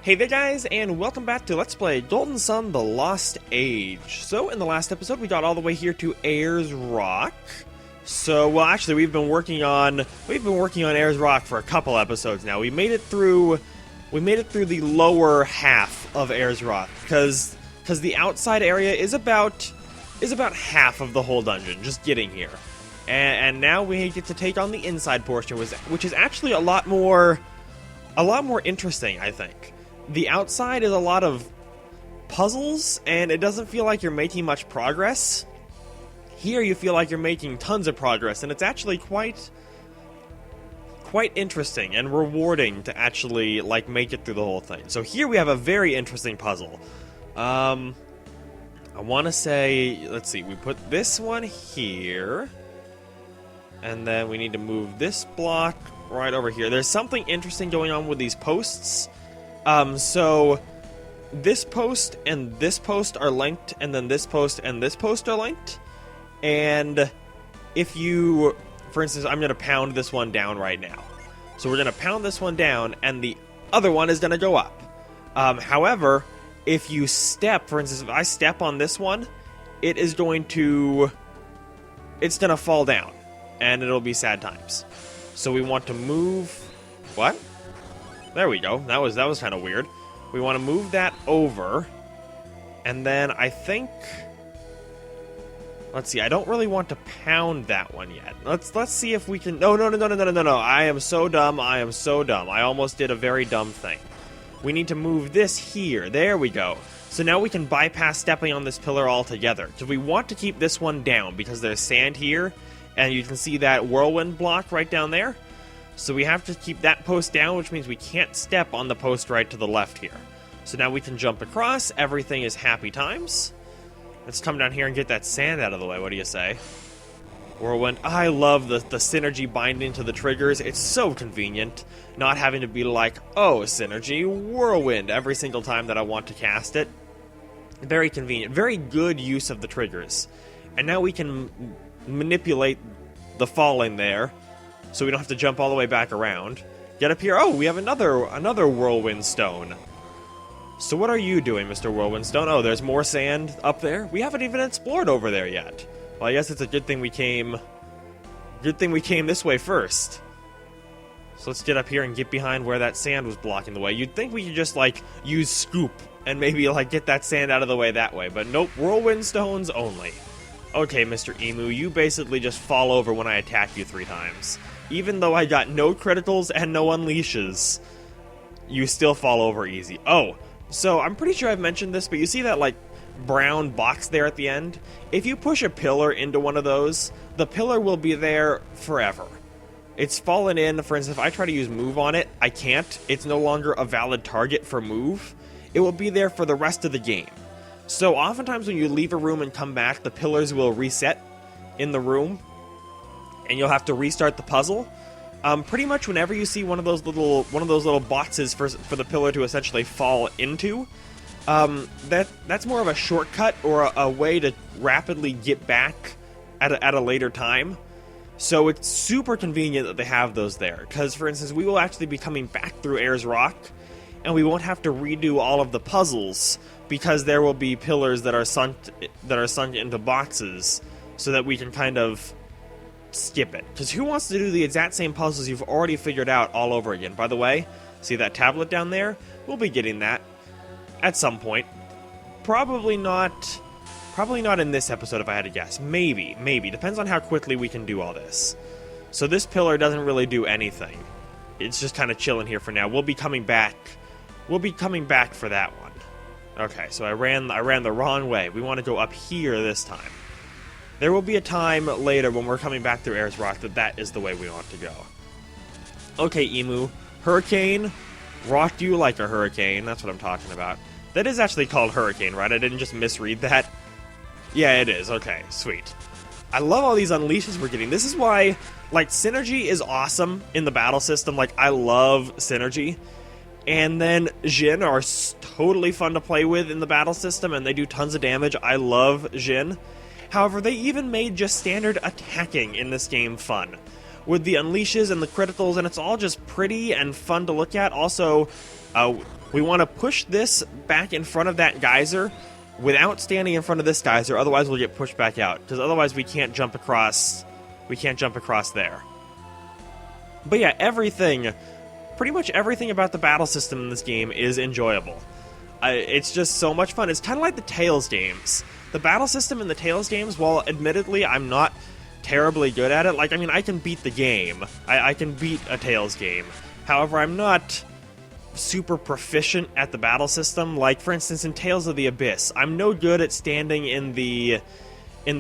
Hey there guys, and welcome back to Let's Play Golden Sun: The Lost Age. So, in the last episode, we got all the way here to Ayers Rock. So, well, actually, we've been working on Ayers Rock for a couple episodes now. We made it through the lower half of Ayers Rock, because the outside area is about half of the whole dungeon, just getting here. And now we get to take on the inside portion, which is actually a lot more interesting, I think. The outside is a lot of puzzles, and it doesn't feel like you're making much progress. Here you feel like you're making tons of progress, and it's actually quite interesting and rewarding to actually, like, make it through the whole thing. So here we have a very interesting puzzle. I want to say, let's see, we put this one here, and then we need to move this block right over here. There's something interesting going on with these posts. So this post and this post are linked, and then this post and this post are linked. And if you, for instance, I'm going to pound this one down right now. So we're going to pound this one down, and the other one is going to go up. However, if you step, for instance, if I step on this one, it's going to fall down, and it'll be sad times. So we want to move, what? There we go. That was kind of weird. We want to move that over, and then I think, let's see, I don't really want to pound that one yet. Let's see if we can. No. I am so dumb. I almost did a very dumb thing. We need to move this here. There we go. So now we can bypass stepping on this pillar altogether, because we want to keep this one down because there's sand here, and you can see that whirlwind block right down there. So we have to keep that post down, which means we can't step on the post right to the left here. So now we can jump across. Everything is happy times. Let's come down here and get that sand out of the way. What do you say? Whirlwind. I love the synergy binding to the triggers. It's so convenient. Not having to be like, oh, synergy, whirlwind, every single time that I want to cast it. Very convenient. Very good use of the triggers. And now we can manipulate the falling there, so we don't have to jump all the way back around. Get up here. Oh, we have another whirlwind stone. So what are you doing, Mr. Whirlwind Stone? Oh, there's more sand up there? We haven't even explored over there yet. Well, I guess it's a good thing we came this way first. So let's get up here and get behind where that sand was blocking the way. You'd think we could just, like, use scoop and maybe, like, get that sand out of the way that way. But nope, whirlwind stones only. Okay, Mr. Emu, you basically just fall over when I attack you 3 times. Even though I got no criticals and no unleashes, you still fall over easy. Oh, so I'm pretty sure I've mentioned this, but you see that, like, brown box there at the end? If you push a pillar into one of those, the pillar will be there forever. It's fallen in. For instance, if I try to use move on it, I can't. It's no longer a valid target for move. It will be there for the rest of the game. So oftentimes when you leave a room and come back, the pillars will reset in the room, and you'll have to restart the puzzle. Pretty much whenever you see one of those little boxes for the pillar to essentially fall into, that's more of a shortcut or a way to rapidly get back at a later time. So it's super convenient that they have those there, because for instance, we will actually be coming back through Ayers Rock, and we won't have to redo all of the puzzles because there will be pillars that are sunk into boxes, so that we can kind of skip it. Because who wants to do the exact same puzzles you've already figured out all over again? By the way, see that tablet down there? We'll be getting that at some point. Probably not in this episode if I had to guess. Maybe. Depends on how quickly we can do all this. So this pillar doesn't really do anything. It's just kind of chilling here for now. We'll be coming back. We'll be coming back for that one. Okay, so I ran the wrong way. We want to go up here this time. There will be a time later when we're coming back through Ayers Rock that is the way we want to go. Okay, Emu. Hurricane rocked you like a hurricane. That's what I'm talking about. That is actually called Hurricane, right? I didn't just misread that. Yeah, it is. Okay, sweet. I love all these unleashes we're getting. This is why, like, synergy is awesome in the battle system. Like, I love synergy. And then Jin are totally fun to play with in the battle system, and they do tons of damage. I love Jin. However, they even made just standard attacking in this game fun. with the unleashes and the criticals, and it's all just pretty and fun to look at. Also, we want to push this back in front of that geyser without standing in front of this geyser, otherwise we'll get pushed back out, because otherwise we can't jump across there. But yeah, pretty much everything about the battle system in this game is enjoyable. It's just so much fun. It's kind of like the Tales games. The battle system in the Tales games, while admittedly I'm not terribly good at it, like, I mean, I can beat the game. I can beat a Tales game. However, I'm not super proficient at the battle system. Like, for instance, in Tales of the Abyss, I'm no good at standing in the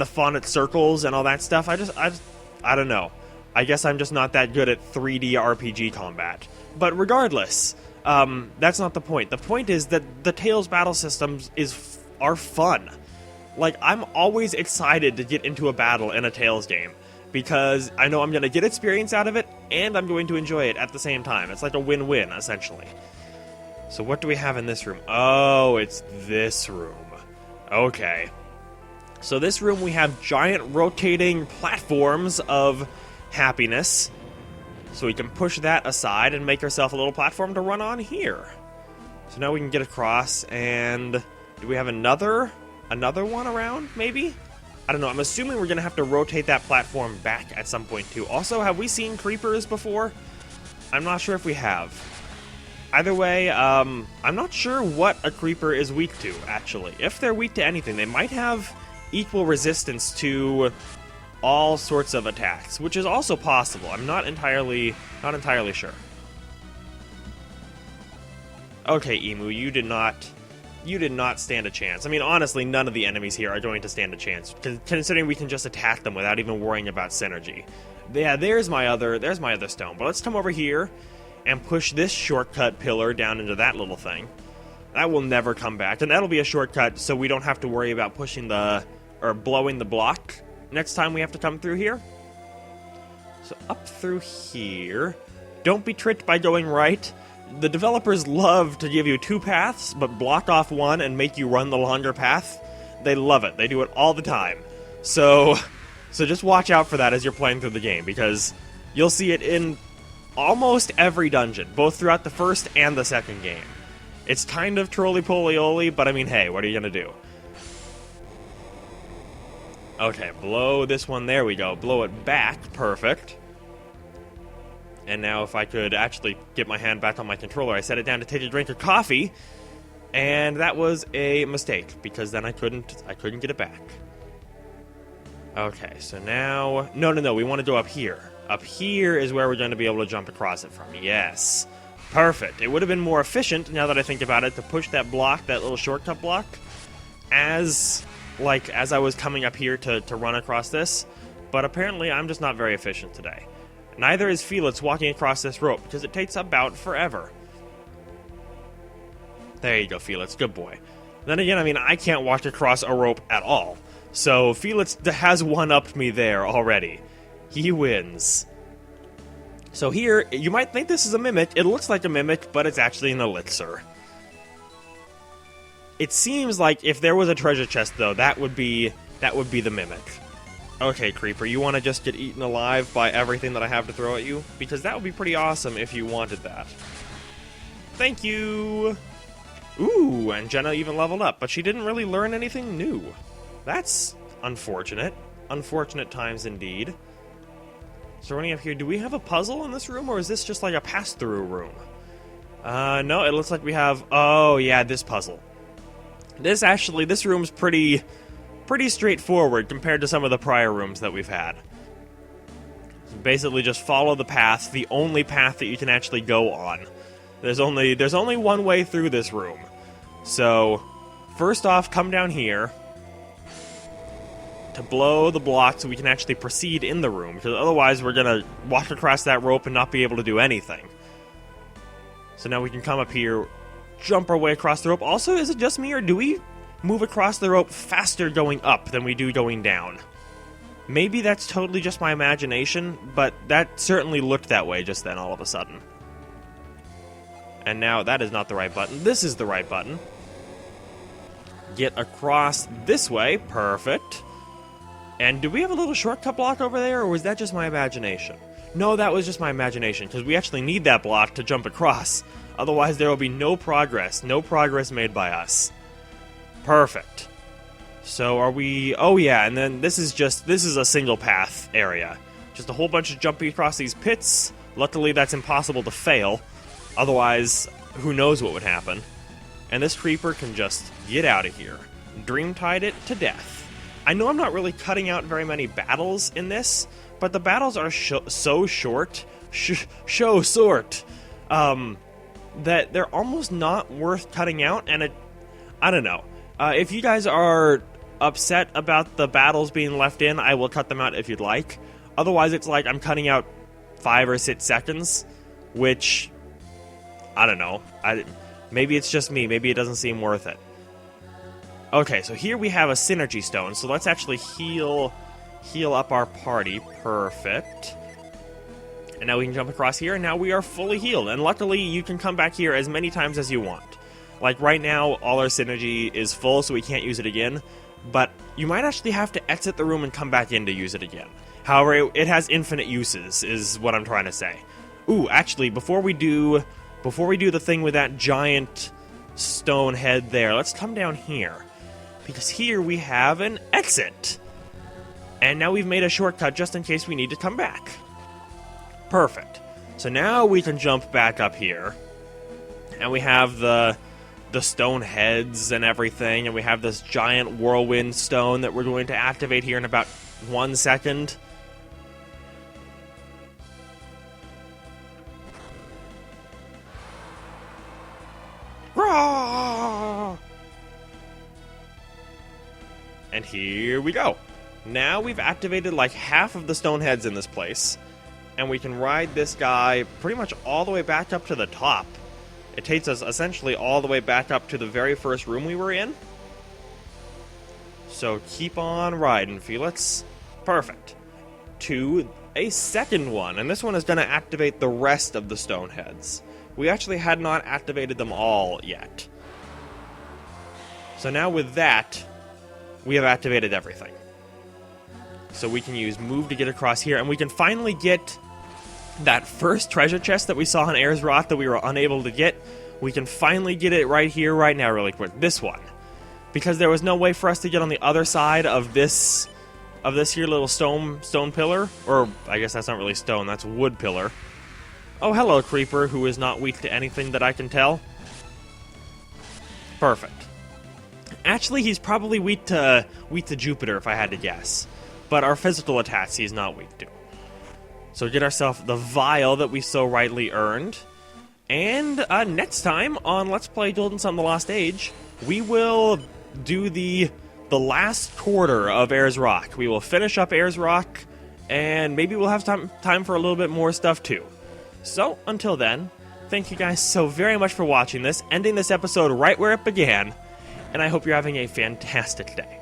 faunted circles and all that stuff. I don't know. I guess I'm just not that good at 3D RPG combat. But regardless, that's not the point. The point is that the Tales battle systems are fun. Like, I'm always excited to get into a battle in a Tales game, because I know I'm going to get experience out of it, and I'm going to enjoy it at the same time. It's like a win-win, essentially. So what do we have in this room? Oh, it's this room. Okay. So this room, we have giant rotating platforms of happiness. So we can push that aside and make ourselves a little platform to run on here. So now we can get across, and do we have another one around, maybe? I don't know. I'm assuming we're going to have to rotate that platform back at some point, too. Also, have we seen creepers before? I'm not sure if we have. Either way, I'm not sure what a creeper is weak to, actually. If they're weak to anything, they might have equal resistance to all sorts of attacks, which is also possible. I'm not entirely sure. Okay, Emu, you did not stand a chance. I mean, honestly, none of the enemies here are going to stand a chance, considering we can just attack them without even worrying about synergy. Yeah, there's my other stone. But let's come over here and push this shortcut pillar down into that little thing. That will never come back, and that'll be a shortcut, so we don't have to worry about blowing the block next time we have to come through here. So up through here. Don't be tricked by going right. The developers love to give you two paths, but block off one and make you run the longer path. They love it. They do it all the time. So just watch out for that as you're playing through the game, because you'll see it in almost every dungeon, both throughout the first and the second game. It's kind of trolley-poly-oly, but I mean, hey, what are you gonna do? Okay, blow this one. There we go. Blow it back. Perfect. And now if I could actually get my hand back on my controller, I set it down to take a drink of coffee, and that was a mistake, because then I couldn't get it back. Okay, so now... No, we want to go up here. Up here is where we're going to be able to jump across it from. Yes. Perfect. It would have been more efficient, now that I think about it, to push that block, that little shortcut block, as I was coming up here to run across this, but apparently I'm just not very efficient today. Neither is Felix walking across this rope, because it takes about forever. There you go, Felix. Good boy. Then again, I mean, I can't walk across a rope at all. So Felix has one-upped me there already. He wins. So here, you might think this is a mimic. It looks like a mimic, but it's actually an elixir. It seems like if there was a treasure chest, though, that would be the mimic. Okay, Creeper, you want to just get eaten alive by everything that I have to throw at you? Because that would be pretty awesome if you wanted that. Thank you! Ooh, and Jenna even leveled up, but she didn't really learn anything new. That's unfortunate. Unfortunate times indeed. So running up here, do we have a puzzle in this room, or is this just like a pass-through room? No, it looks like we have... Oh, yeah, this puzzle. This room's pretty straightforward compared to some of the prior rooms that we've had. Basically just follow the path, the only path that you can actually go on. There's only one way through this room. So, first off, come down here to blow the block so we can actually proceed in the room, because otherwise we're gonna walk across that rope and not be able to do anything. So now we can come up here, jump our way across the rope. Also, is it just me, or do we move across the rope faster going up than we do going down? Maybe that's totally just my imagination, but that certainly looked that way just then all of a sudden. And now that is not the right button. This is the right button. Get across this way. Perfect. And do we have a little shortcut block over there, or was that just my imagination? No, that was just my imagination, because we actually need that block to jump across. Otherwise, there will be no progress made by us. Perfect. So are we... Oh yeah, and then this is a single path area. Just a whole bunch of jumping across these pits. Luckily, that's impossible to fail. Otherwise, who knows what would happen. And this creeper can just get out of here. Dreamtide it to death. I know I'm not really cutting out very many battles in this, but the battles are so short, that they're almost not worth cutting out, and I don't know. If you guys are upset about the battles being left in, I will cut them out if you'd like. Otherwise, it's like I'm cutting out 5 or 6 seconds, which, I don't know. Maybe it's just me. Maybe it doesn't seem worth it. Okay, so here we have a synergy stone, so let's actually heal up our party. Perfect. And now we can jump across here, and now we are fully healed. And luckily, you can come back here as many times as you want. Like, right now, all our synergy is full, so we can't use it again. But you might actually have to exit the room and come back in to use it again. However, it has infinite uses, is what I'm trying to say. Ooh, actually, before we do the thing with that giant stone head there, let's come down here. Because here we have an exit. And now we've made a shortcut just in case we need to come back. Perfect. So now we can jump back up here. And we have the stone heads and everything. And we have this giant whirlwind stone that we're going to activate here in about 1 second. And here we go. Now we've activated like half of the stone heads in this place. And we can ride this guy pretty much all the way back up to the top. It takes us essentially all the way back up to the very first room we were in. So keep on riding, Felix. Perfect. To a second one. And this one is going to activate the rest of the stone heads. We actually had not activated them all yet. So now with that, we have activated everything. So we can use move to get across here, and we can finally get that first treasure chest that we saw on Ayers Rock that we were unable to get. We can finally get it right here, right now, really quick. This one. Because there was no way for us to get on the other side of this here little stone pillar. Or, I guess that's not really stone, that's wood pillar. Oh, hello, creeper, who is not weak to anything that I can tell. Perfect. Actually, he's probably weak to Jupiter, if I had to guess. But our physical attacks he's not weak to. So get ourselves the vial that we so rightly earned. And next time on Let's Play Golden Sun: The Lost Age, we will do the last quarter of Ayers Rock. We will finish up Ayers Rock, and maybe we'll have time for a little bit more stuff too. So, until then, thank you guys so very much for watching this, ending this episode right where it began, and I hope you're having a fantastic day.